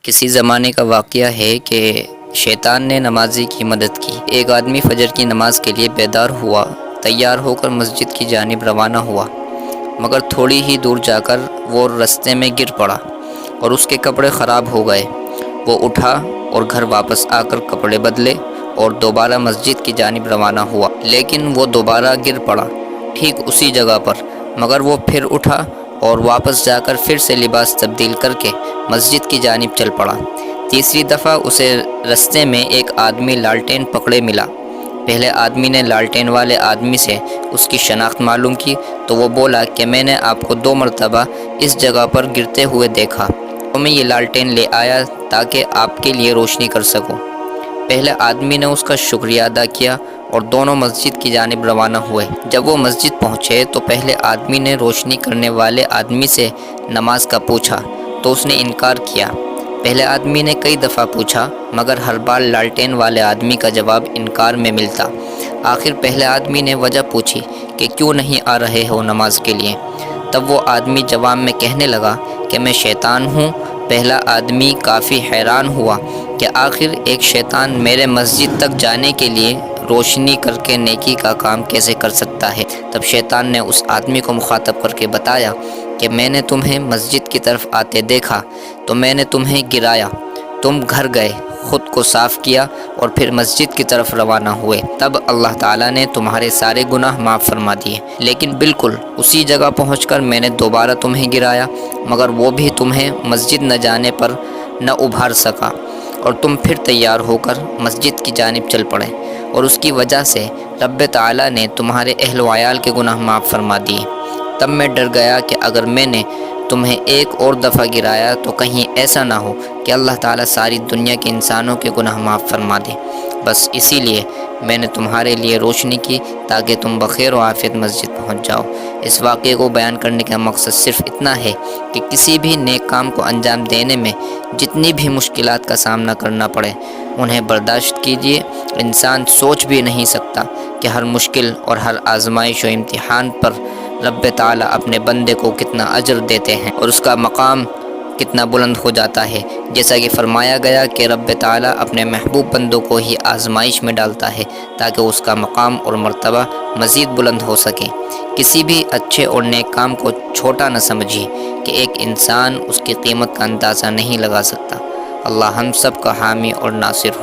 کسی زمانے کا واقعہ ہے کہ شیطان نے نمازی کی مدد کی۔ ایک آدمی فجر کی نماز کے لیے بیدار ہوا، تیار ہو کر مسجد کی جانب روانہ ہوا، مگر تھوڑی ہی دور جا کر وہ رستے میں گر پڑا اور اس کے کپڑے خراب ہو گئے۔ وہ اٹھا اور گھر واپس آ کر کپڑے بدلے اور دوبارہ مسجد کی جانب روانہ ہوا، لیکن وہ دوبارہ گر پڑا ٹھیک اسی جگہ پر، مگر وہ پھر اٹھا اور واپس جا کر پھر سے لباس تبدیل کر کے مسجد کی جانب چل پڑا۔ تیسری دفعہ اسے رستے میں ایک آدمی لالٹین پکڑے ملا۔ پہلے آدمی نے لالٹین والے آدمی سے اس کی شناخت معلوم کی تو وہ بولا کہ میں نے آپ کو 2 مرتبہ اس جگہ پر گرتے ہوئے دیکھا، تو میں یہ لالٹین لے آیا تاکہ آپ کے لیے روشنی کر سکوں۔ پہلے آدمی نے اس کا شکریہ ادا کیا اور دونوں مسجد کی جانب روانہ ہوئے۔ جب وہ مسجد پہنچے تو پہلے آدمی نے روشنی کرنے والے آدمی سے نماز کا پوچھا تو اس نے انکار کیا۔ پہلے آدمی نے کئی دفعہ پوچھا مگر ہر بار لالٹین والے آدمی کا جواب انکار میں ملتا۔ آخر پہلے آدمی نے وجہ پوچھی کہ کیوں نہیں آ رہے ہو نماز کے لیے؟ تب وہ آدمی جواب میں کہنے لگا کہ میں شیطان ہوں۔ پہلا آدمی کافی حیران ہوا کہ آخر ایک شیطان میرے مسجد تک جانے کے لیے روشنی کر کے نیکی کا کام کیسے کر سکتا ہے؟ تب شیطان نے اس آدمی کو مخاطب کر کے بتایا کہ میں نے تمہیں مسجد کی طرف آتے دیکھا تو میں نے تمہیں گرایا، تم گھر گئے، خود کو صاف کیا اور پھر مسجد کی طرف روانہ ہوئے، تب اللہ تعالیٰ نے تمہارے سارے گناہ معاف فرما دیے، لیکن بالکل اسی جگہ پہنچ کر میں نے دوبارہ تمہیں گرایا، مگر وہ بھی تمہیں مسجد نہ جانے پر نہ ابھار سکا اور تم پھر تیار ہو کر مسجد کی جانب چل پڑے، اور اس کی وجہ سے رب تعالیٰ نے تمہارے اہل و عیال کے گناہ معاف فرما دیے۔ تب میں ڈر گیا کہ اگر میں نے تمہیں ایک اور دفعہ گرایا تو کہیں ایسا نہ ہو کہ اللہ تعالیٰ ساری دنیا کے انسانوں کے گناہ معاف فرما دے، بس اسی لیے میں نے تمہارے لیے روشنی کی تاکہ تم بخیر و عافیت مسجد پہنچ جاؤ۔ اس واقعے کو بیان کرنے کا مقصد صرف اتنا ہے کہ کسی بھی نیک کام کو انجام دینے میں جتنی بھی مشکلات کا سامنا کرنا پڑے انہیں برداشت کیجیے۔ انسان سوچ بھی نہیں سکتا کہ ہر مشکل اور ہر آزمائش و امتحان پر رب تعالیٰ اپنے بندے کو کتنا اجر دیتے ہیں اور اس کا مقام کتنا بلند ہو جاتا ہے، جیسا کہ فرمایا گیا کہ رب تعالیٰ اپنے محبوب بندوں کو ہی آزمائش میں ڈالتا ہے تاکہ اس کا مقام اور مرتبہ مزید بلند ہو سکے۔ کسی بھی اچھے اور نیک کام کو چھوٹا نہ سمجھیے کہ ایک انسان اس کی قیمت کا اندازہ نہیں لگا سکتا۔ اللہ ہم سب کا حامی اور ناصر ہو۔